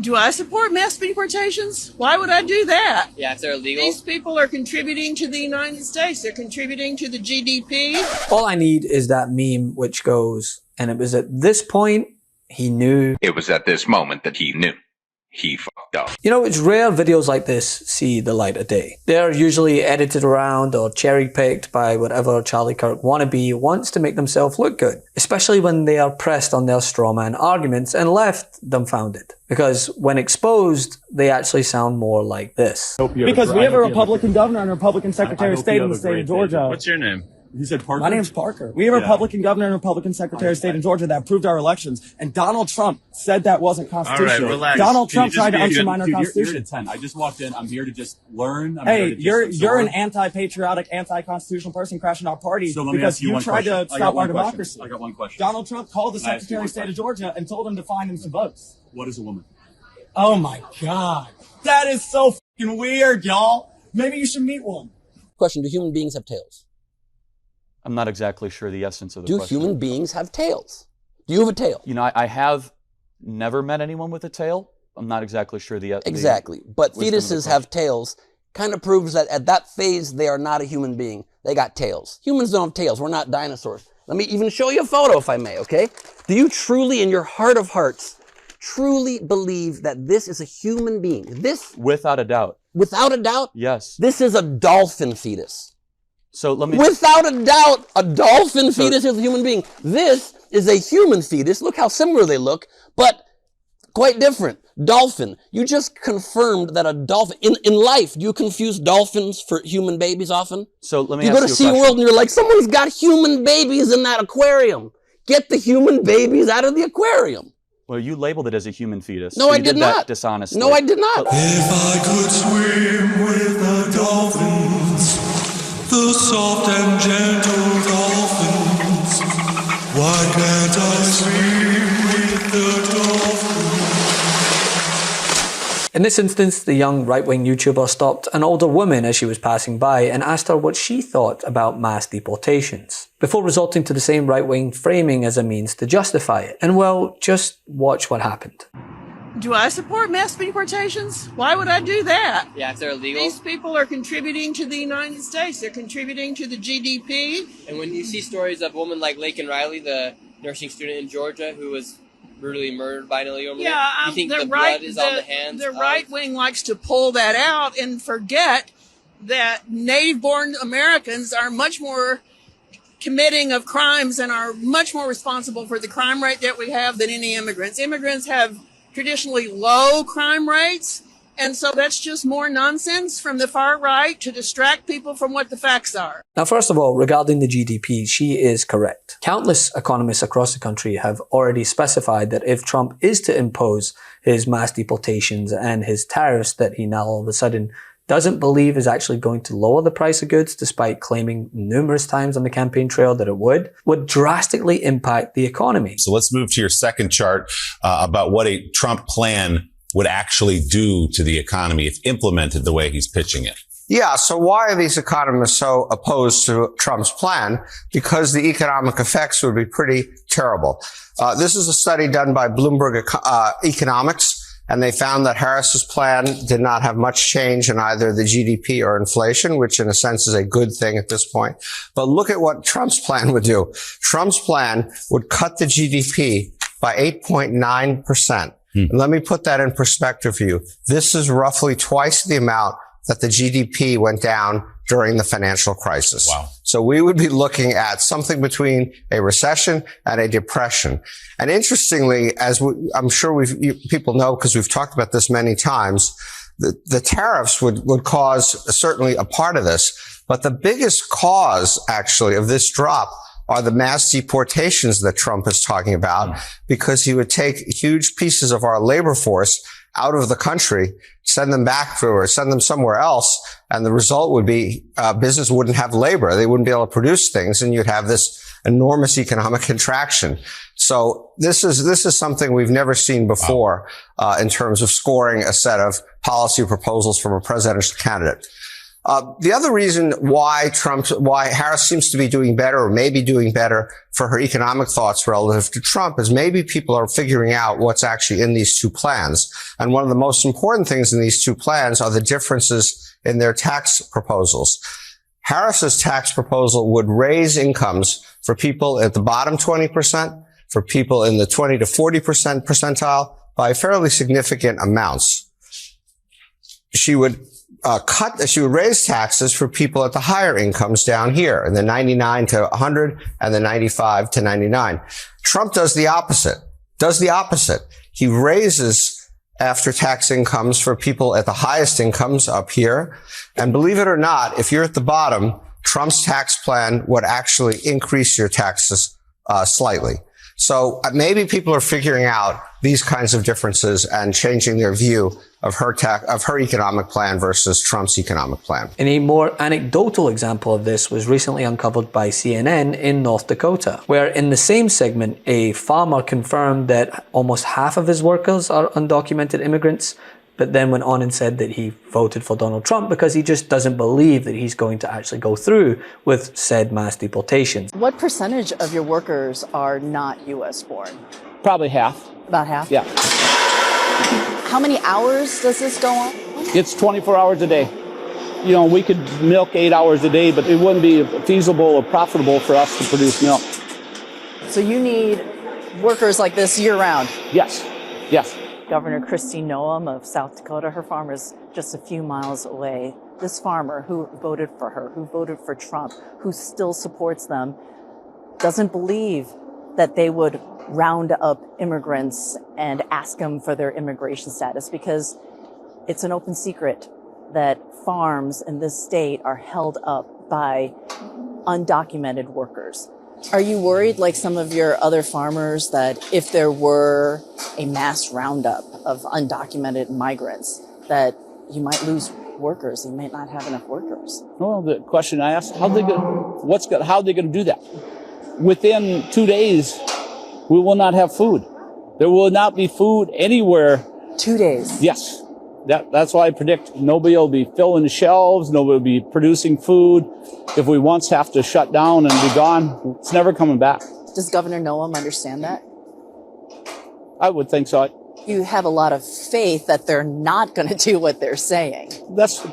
Do I support mass deportations? Why would I do that? Yeah, if they're illegal. These people are contributing to the United States. They're contributing to the GDP. All I need is that meme which goes, and it was at this point he knew. It was at this moment that he knew. He fucked up. You know, it's rare videos like this see the light of day. They're usually edited around or cherry-picked by whatever Charlie Kirk wannabe wants to make themselves look good, especially when they are pressed on their strawman arguments and left dumbfounded. Because when exposed, they actually sound more like this. Because we have a Republican governor and a Republican Secretary of State in the state of Georgia. What's your name? He said Parker? My name's Parker. We have a Republican governor and a Republican Secretary of State in Georgia that approved our elections, and Donald Trump said that wasn't constitutional. All right, relax. Donald Trump tried to undermine our Constitution. You're at 10. I just walked in. I'm here to just learn. Hey, you're an anti-patriotic, anti-constitutional person crashing our party because you tried to stop our democracy. I got one question. Donald Trump called the Secretary of State of Georgia and told him to find him some votes. What is a woman? Oh my God. That is so fucking weird, y'all. Maybe you should meet one. Question, do human beings have tails? I'm not exactly sure the essence of the question. Do human beings have tails? Do you have a tail? You know, I have never met anyone with a tail. I'm not exactly sure the Exactly. But fetuses have tails. Kind of proves that at that phase, they are not a human being. They got tails. Humans don't have tails. We're not dinosaurs. Let me even show you a photo, if I may, okay? Do you truly, in your heart of hearts, truly believe that this is a human being? This? Without a doubt. Without a doubt? Yes. This is a dolphin fetus. So let me... Without a doubt, a dolphin fetus is a human being. This is a human fetus. Look how similar they look, but quite different. Dolphin. You just confirmed that a dolphin... In life, do you confuse dolphins for human babies often? So let me ask you a question. You go to SeaWorld and you're like, someone's got human babies in that aquarium. Get the human babies out of the aquarium. Well, you labeled it as a human fetus. No, so I did not. That dishonestly. No, I did not. If I could swim with the dolphins, the soft and gentle dolphins, why can't I swim with the dolphins? In this instance, the young right-wing YouTuber stopped an older woman as she was passing by and asked her what she thought about mass deportations, before resorting to the same right-wing framing as a means to justify it. And well, just watch what happened. Do I support mass deportations? Why would I do that? Yeah, if they're illegal. These people are contributing to the United States. They're contributing to the GDP. And when you see stories of a woman like Laken Riley, the nursing student in Georgia who was brutally murdered by an illegal immigrant, you think the blood is on the hands The right wing likes to pull that out and forget that native-born Americans are much more committing of crimes and are much more responsible for the crime rate that we have than any immigrants. Immigrants have traditionally low crime rates, and so that's just more nonsense from the far right to distract people from what the facts are. Now, first of all, regarding the GDP, she is correct. Countless economists across the country have already specified that if Trump is to impose his mass deportations and his tariffs that he now all of a sudden doesn't believe is actually going to lower the price of goods, despite claiming numerous times on the campaign trail that it would drastically impact the economy. So let's move to your second chart about what a Trump plan would actually do to the economy if implemented the way he's pitching it. Yeah, so why are these economists so opposed to Trump's plan? Because the economic effects would be pretty terrible. This is a study done by Bloomberg Economics, and they found that Harris's plan did not have much change in either the GDP or inflation, which in a sense is a good thing at this point. But look at what Trump's plan would do. Trump's plan would cut the GDP by 8.9%. And let me put that in perspective for you. This is roughly twice the amount that the GDP went down during the financial crisis. Wow. So we would be looking at something between a recession and a depression. And interestingly, I'm sure people know because we've talked about this many times, the tariffs would cause certainly a part of this. But the biggest cause actually of this drop are the mass deportations that Trump is talking about, because he would take huge pieces of our labor force out of the country, send them back to or send them somewhere else. And the result would be business wouldn't have labor. They wouldn't be able to produce things, and you'd have this enormous economic contraction. So this is something we've never seen before in terms of scoring a set of policy proposals from a presidential candidate. The other reason why Harris seems to be doing better or maybe doing better for her economic thoughts relative to Trump is maybe people are figuring out what's actually in these two plans. And one of the most important things in these two plans are the differences in their tax proposals. Harris's tax proposal would raise incomes for people at the bottom 20%, for people in the 20 to 40% percentile by fairly significant amounts. She would raise taxes for people at the higher incomes down here in the 99 to 100 and the 95 to 99. Trump does the opposite. He raises after-tax incomes for people at the highest incomes up here. And believe it or not, if you're at the bottom, Trump's tax plan would actually increase your taxes slightly. So maybe people are figuring out these kinds of differences and changing their view of her economic plan versus Trump's economic plan. And a more anecdotal example of this was recently uncovered by CNN in North Dakota, where in the same segment, a farmer confirmed that almost half of his workers are undocumented immigrants, but then went on and said that he voted for Donald Trump because he just doesn't believe that he's going to actually go through with said mass deportations. What percentage of your workers are not U.S. born? Probably half. About half? Yeah. How many hours does this go on? It's 24 hours a day. You know, we could milk 8 hours a day, but it wouldn't be feasible or profitable for us to produce milk. So you need workers like this year-round? Yes. Yes. Governor Kristi Noem of South Dakota, her farm is just a few miles away. This farmer who voted for her, who voted for Trump, who still supports them, doesn't believe that they would round up immigrants and ask them for their immigration status because it's an open secret that farms in this state are held up by undocumented workers. Are you worried, like some of your other farmers, that if there were a mass roundup of undocumented migrants, that you might lose workers? You might not have enough workers. Well, the question I asked, how are they going to do that? Within 2 days, we will not have food. There will not be food anywhere. 2 days? Yes. That's why I predict nobody will be filling the shelves, nobody will be producing food. If we once have to shut down and be gone, it's never coming back. Does Governor Noem understand that? I would think so. You have a lot of faith that they're not going to do what they're saying. That's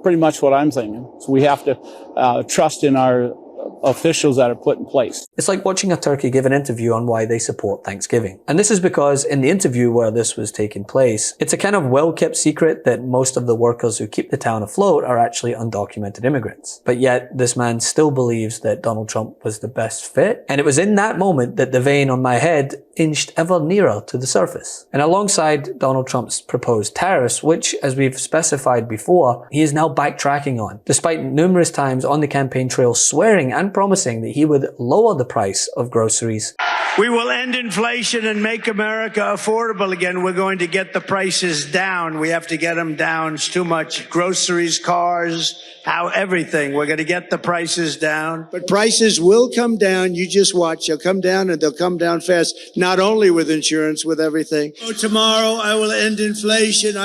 pretty much what I'm thinking. So we have to trust in our officials that are put in place. It's like watching a turkey give an interview on why they support Thanksgiving. And this is because in the interview where this was taking place, it's a kind of well-kept secret that most of the workers who keep the town afloat are actually undocumented immigrants. But yet this man still believes that Donald Trump was the best fit. And it was in that moment that the vein on my head inched ever nearer to the surface. And alongside Donald Trump's proposed tariffs, which, as we've specified before, he is now backtracking on, despite numerous times on the campaign trail swearing and promising that he would lower the price of groceries. We will end inflation and make America affordable again. We're going to get the prices down. We have to get them down. It's too much. Groceries, cars, everything. We're going to get the prices down. But prices will come down. You just watch. They'll come down, and they'll come down fast. Not only with insurance, with everything. Tomorrow I will end inflation.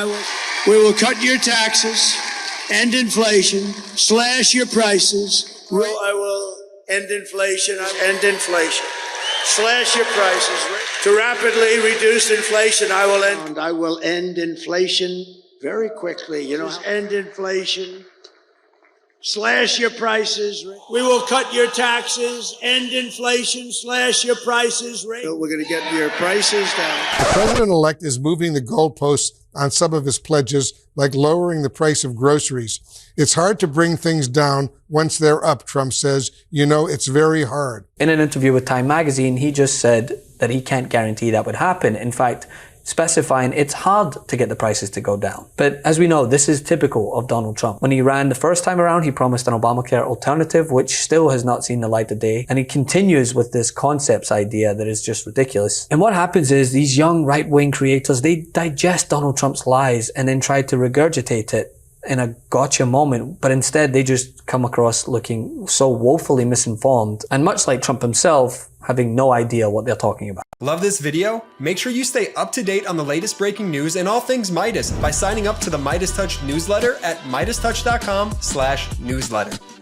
We will cut your taxes, end inflation, slash your prices. I will end inflation. Slash your prices. To rapidly reduce inflation, I will end inflation very quickly. End inflation. Slash your prices. We will cut your taxes, end inflation, slash your prices. We're going to get your prices down. The president-elect is moving the goalposts on some of his pledges, like lowering the price of groceries. It's hard to bring things down once they're up, Trump says. It's very hard. In an interview with Time magazine, he just said that he can't guarantee that would happen. In fact, specifying it's hard to get the prices to go down. But as we know, this is typical of Donald Trump. When he ran the first time around, he promised an Obamacare alternative, which still has not seen the light of day. And he continues with this concepts idea that is just ridiculous. And what happens is these young right-wing creators, they digest Donald Trump's lies and then try to regurgitate it in a gotcha moment, but instead they just come across looking so woefully misinformed, and much like Trump himself, having no idea what they're talking about. Love this video? Make sure you stay up to date on the latest breaking news and all things Midas by signing up to the MeidasTouch newsletter at MeidasTouch.com/newsletter.